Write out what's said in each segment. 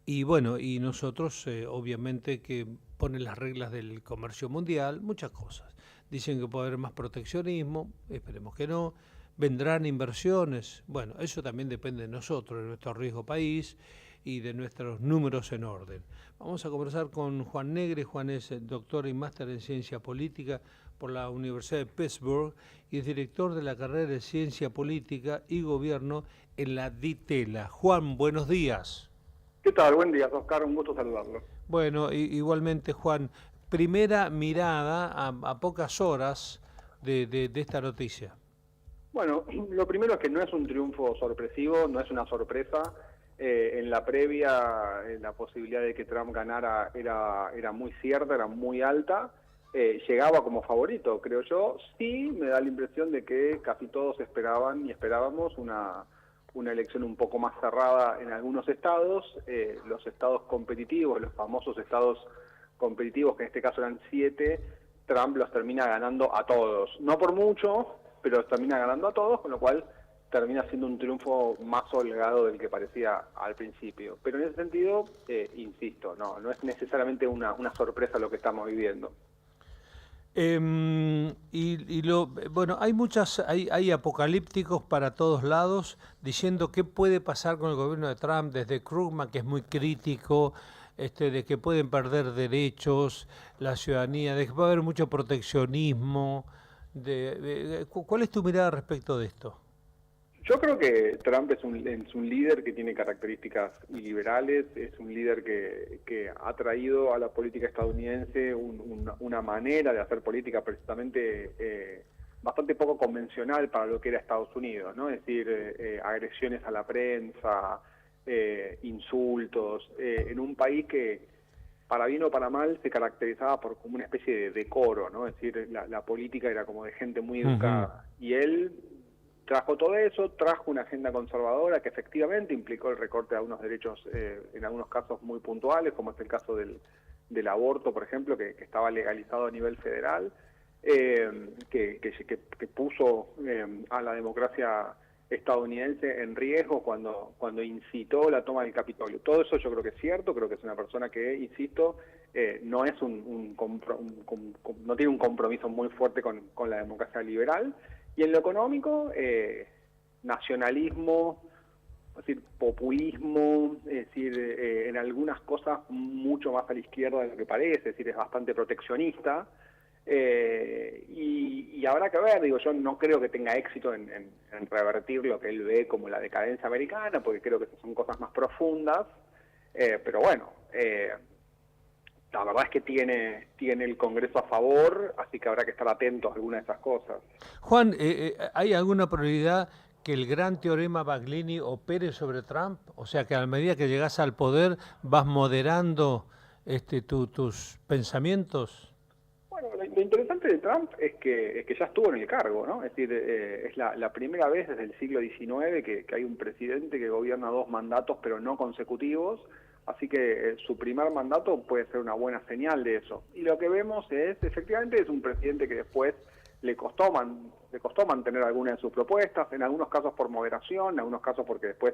Y bueno, y nosotros obviamente que ponen las reglas del comercio mundial, muchas cosas. Dicen que puede haber más proteccionismo, esperemos que no. Vendrán inversiones, bueno, eso también depende de nosotros, de nuestro riesgo país y de nuestros números en orden. Vamos a conversar con Juan Negre. Juan es doctor y máster en ciencia política por la Universidad de Pittsburgh y es director de la carrera de ciencia política y gobierno en la DITELA. Juan, buenos días. ¿Qué tal? Buen día, Oscar. Un gusto saludarlo. Bueno, igualmente Juan, primera mirada a pocas horas de esta noticia. Bueno, lo primero es que no es un triunfo sorpresivo, no es una sorpresa. En la previa, la posibilidad de que Trump ganara era muy cierta, era muy alta. Llegaba como favorito, creo yo. Sí, me da la impresión de que casi todos esperaban y esperábamos una elección un poco más cerrada en algunos estados. Los estados competitivos, los famosos estados competitivos, que en este caso eran 7, Trump los termina ganando a todos. No por mucho, pero los termina ganando a todos, con lo cual termina siendo un triunfo más holgado del que parecía al principio. Pero en ese sentido, insisto, no es necesariamente una sorpresa lo que estamos viviendo. Bueno, hay apocalípticos para todos lados diciendo qué puede pasar con el gobierno de Trump, desde Krugman, que es muy crítico, de que pueden perder derechos, la ciudadanía, de que va a haber mucho proteccionismo. ¿Cuál es tu mirada respecto de esto? Yo creo que Trump es un líder que tiene características liberales, es un líder que ha traído a la política estadounidense una manera de hacer política precisamente bastante poco convencional para lo que era Estados Unidos, ¿no? Es decir, agresiones a la prensa, insultos, en un país que, para bien o para mal, se caracterizaba por como una especie de decoro, ¿no? Es decir, la política era como de gente muy Ujú. educada. Y él trajo todo eso, trajo una agenda conservadora que efectivamente implicó el recorte de algunos derechos, en algunos casos muy puntuales, como es el caso del aborto, por ejemplo, que estaba legalizado a nivel federal, que puso a la democracia estadounidense en riesgo cuando incitó la toma del Capitolio. Todo eso yo creo que es cierto, creo que es una persona que, insisto, no es no tiene un compromiso muy fuerte con la democracia liberal. Y en lo económico, nacionalismo, es decir, populismo, es decir, en algunas cosas mucho más a la izquierda de lo que parece, es decir, es bastante proteccionista. Y habrá que ver, digo, yo no creo que tenga éxito en revertir lo que él ve como la decadencia americana, porque creo que esas son cosas más profundas, pero bueno, la verdad es que tiene el Congreso a favor, así que habrá que estar atentos a algunas de esas cosas. Juan, ¿hay alguna probabilidad que el gran teorema Baglini opere sobre Trump? O sea, que a medida que llegas al poder vas moderando tus pensamientos. Bueno, lo interesante de Trump es que ya estuvo en el cargo, ¿no? Es decir, es la primera vez desde el siglo XIX que hay un presidente que gobierna 2 mandatos, pero no consecutivos, así que su primer mandato puede ser una buena señal de eso. Y lo que vemos efectivamente, es un presidente que después le costó mantener algunas de sus propuestas, en algunos casos por moderación, en algunos casos porque después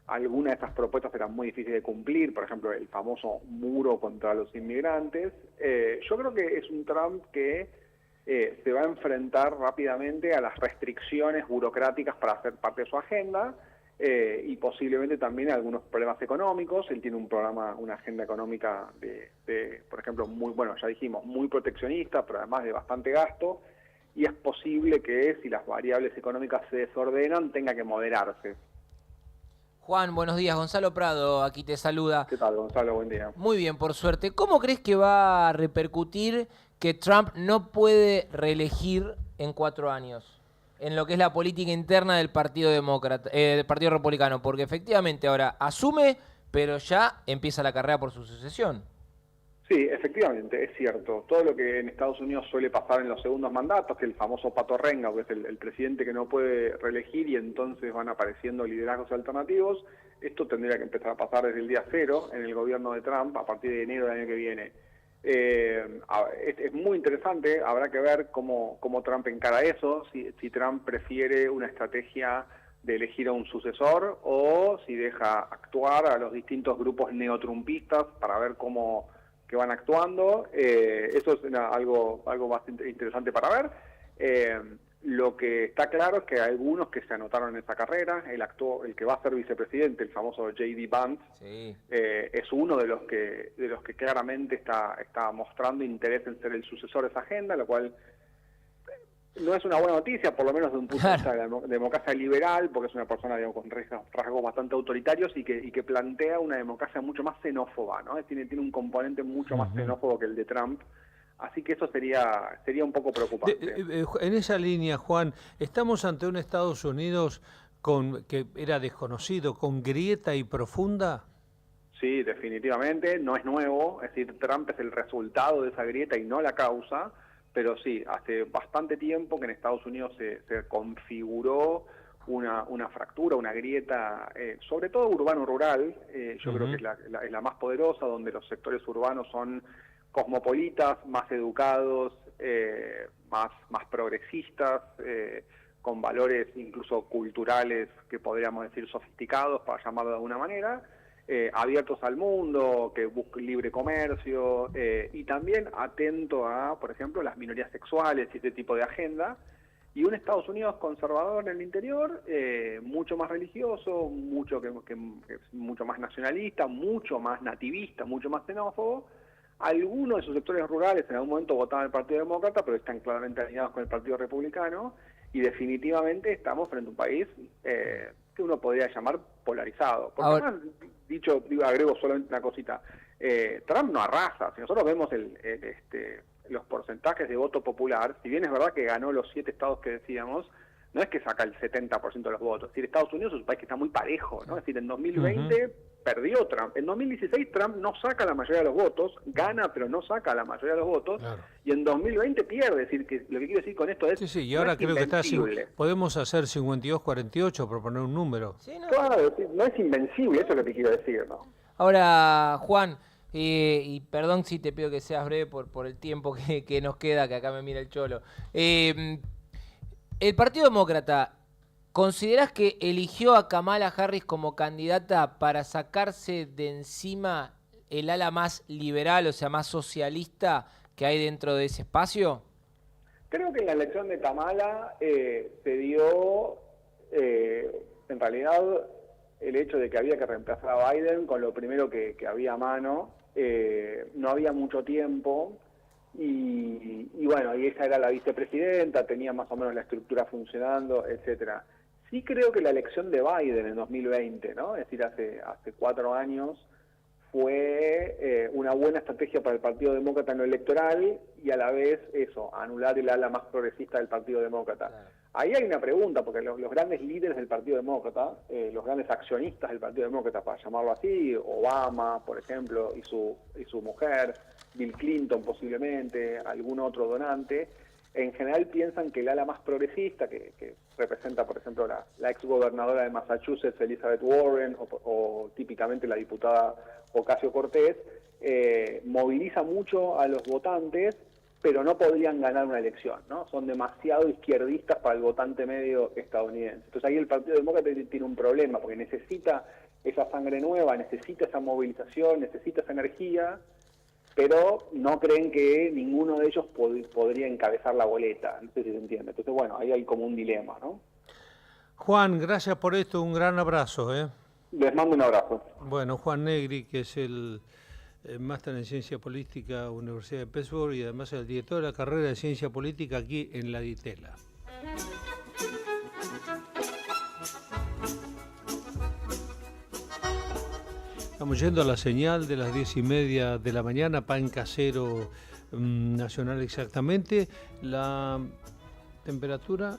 algunas de esas propuestas eran muy difíciles de cumplir, por ejemplo, el famoso muro contra los inmigrantes. Yo creo que es un Trump que se va a enfrentar rápidamente a las restricciones burocráticas para hacer parte de su agenda, y posiblemente también a algunos problemas económicos. Él tiene un programa, una agenda económica por ejemplo, muy, bueno, ya dijimos, muy proteccionista, pero además de bastante gasto, y es posible que si las variables económicas se desordenan, tenga que moderarse. Juan, buenos días. Gonzalo Prado, aquí te saluda. ¿Qué tal, Gonzalo? Buen día. Muy bien, por suerte. ¿Cómo crees que va a repercutir que Trump no puede reelegir en 4 años en lo que es la política interna del Partido Demócrata, del Partido Republicano? Porque efectivamente ahora asume, pero ya empieza la carrera por su sucesión. Sí, efectivamente, es cierto. Todo lo que en Estados Unidos suele pasar en los segundos mandatos, que el famoso pato renga, que es el presidente que no puede reelegir y entonces van apareciendo liderazgos alternativos, esto tendría que empezar a pasar desde el día cero en el gobierno de Trump, a partir de enero del año que viene. Es muy interesante, habrá que ver cómo Trump encara eso, si Trump prefiere una estrategia elegir a un sucesor o si deja actuar a los distintos grupos neotrumpistas para ver cómo que van actuando. Eso es algo bastante interesante para ver. Lo que está claro es que hay algunos que se anotaron en esa carrera. El que va a ser vicepresidente, el famoso J.D. Vance, Sí. es uno de los que claramente está mostrando interés en ser el sucesor de esa agenda, lo cual no es una buena noticia, por lo menos de un punto de vista de la democracia liberal, porque es una persona, digamos, con rasgos bastante autoritarios y que plantea una democracia mucho más xenófoba, ¿no? Tiene un componente mucho más xenófobo que el de Trump. Así que eso sería un poco preocupante. En esa línea, Juan, estamos ante un Estados Unidos que era desconocido, con grieta y profunda. Sí, definitivamente, no es nuevo, es decir, Trump es el resultado de esa grieta y no la causa, pero sí, hace bastante tiempo que en Estados Unidos se configuró una fractura, una grieta, sobre todo urbano-rural. Yo creo que es la más poderosa, donde los sectores urbanos son cosmopolitas, más educados, más progresistas, con valores incluso culturales que podríamos decir sofisticados, para llamarlo de alguna manera, abiertos al mundo, que busquen libre comercio, y también atento a, por ejemplo, las minorías sexuales y este tipo de agenda. Y un Estados Unidos conservador en el interior, mucho más religioso, mucho más nacionalista, mucho más nativista, mucho más xenófobo. Algunos de sus sectores rurales en algún momento votaban el Partido Demócrata, pero están claramente alineados con el Partido Republicano, y definitivamente estamos frente a un país que uno podría llamar polarizado. Porque Ahora, además, agrego solamente una cosita, Trump no arrasa. Si nosotros vemos los porcentajes de voto popular, si bien es verdad que ganó los 7 estados que decíamos, no es que saca el 70% de los votos. Es decir, Estados Unidos es un país que está muy parejo, ¿no? Es decir, en 2020 perdió Trump. En 2016 Trump no saca la mayoría de los votos, gana pero no saca la mayoría de los votos, Claro. y en 2020 pierde. Es decir, que lo que quiero decir con esto es... Sí, y no ahora es creo que invencible. podemos hacer 52-48, por poner un número. sí, no. Claro, no es invencible, eso es lo que quiero decir, ¿no? Ahora, Juan, y perdón si te pido que seas breve por el tiempo que nos queda, que acá me mira el cholo. El Partido Demócrata, ¿considerás que eligió a Kamala Harris como candidata para sacarse de encima el ala más liberal, o sea, más socialista que hay dentro de ese espacio? Creo que en la elección de Kamala se dio, en realidad, el hecho de que había que reemplazar a Biden con lo primero que había a mano. No había mucho tiempo y bueno, y ella era la vicepresidenta, tenía más o menos la estructura funcionando, etcétera. Sí creo que la elección de Biden en 2020, ¿no? Es decir, hace 4 años, fue una buena estrategia para el Partido Demócrata en lo electoral y a la vez eso, anular el ala más progresista del Partido Demócrata. Claro. Ahí hay una pregunta, porque los grandes líderes del Partido Demócrata, los grandes accionistas del Partido Demócrata, para llamarlo así, Obama, por ejemplo, y su mujer, Bill Clinton posiblemente, algún otro donante, en general piensan que el ala más progresista, que representa, por ejemplo, la exgobernadora de Massachusetts, Elizabeth Warren, o típicamente la diputada Ocasio-Cortez, moviliza mucho a los votantes, pero no podrían ganar una elección, ¿no? Son demasiado izquierdistas para el votante medio estadounidense. Entonces ahí el Partido Demócrata tiene un problema, porque necesita esa sangre nueva, necesita esa movilización, necesita esa energía, pero no creen que ninguno de ellos podría encabezar la boleta. No sé si se entiende. Entonces, bueno, ahí hay como un dilema, ¿no? Juan, gracias por esto, un gran abrazo, ¿eh? Les mando un abrazo. Bueno, Juan Negri, que es el máster en Ciencia Política, Universidad de Pittsburgh, y además el director de la carrera de Ciencia Política aquí en la Ditela. Estamos yendo a la señal de las 10:30 de la mañana, pan casero nacional exactamente. La temperatura...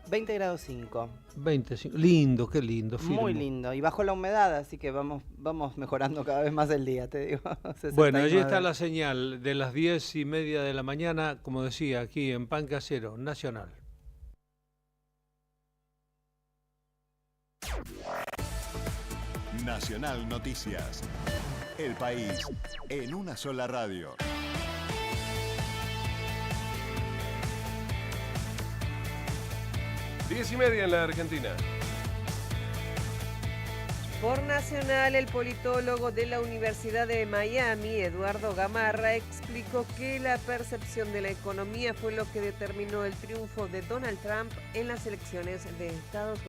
20 grados 5. 25. Lindo, qué lindo. Firmo. Muy lindo. Y bajó la humedad, así que vamos mejorando cada vez más el día, te digo. 69. Bueno, allí está la señal de las 10:30 de la mañana, como decía, aquí en Pan Casero Nacional. Nacional Noticias. El país en una sola radio. 10:30 en la Argentina. Por Nacional, el politólogo de la Universidad de Miami, Eduardo Gamarra, explicó que la percepción de la economía fue lo que determinó el triunfo de Donald Trump en las elecciones de Estados Unidos.